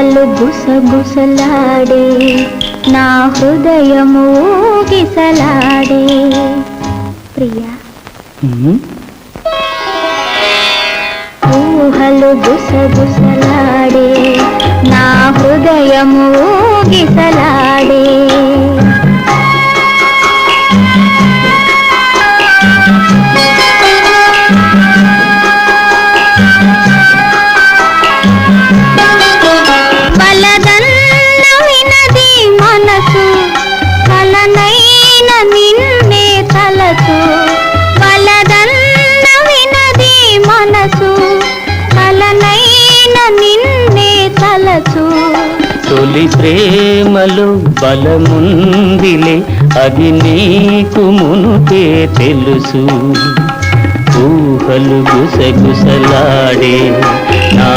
ఊహలు గుసగుసలాడే నా హృదయము ఊగిసలాడే ప్రియా ఊహలు గుసగుసలాడే నా హృదయము ఊగిసలాడే బలదన్న వినది మనసు కలనైన నిన్నే తలచు బలదన్న వినది మనసు కలనైన నిన్నే తలచు తొలి ప్రేమలో బలముందిలే అది నీకు మునుపే తెలుసు ఊహలు గుసగుసలాడే నా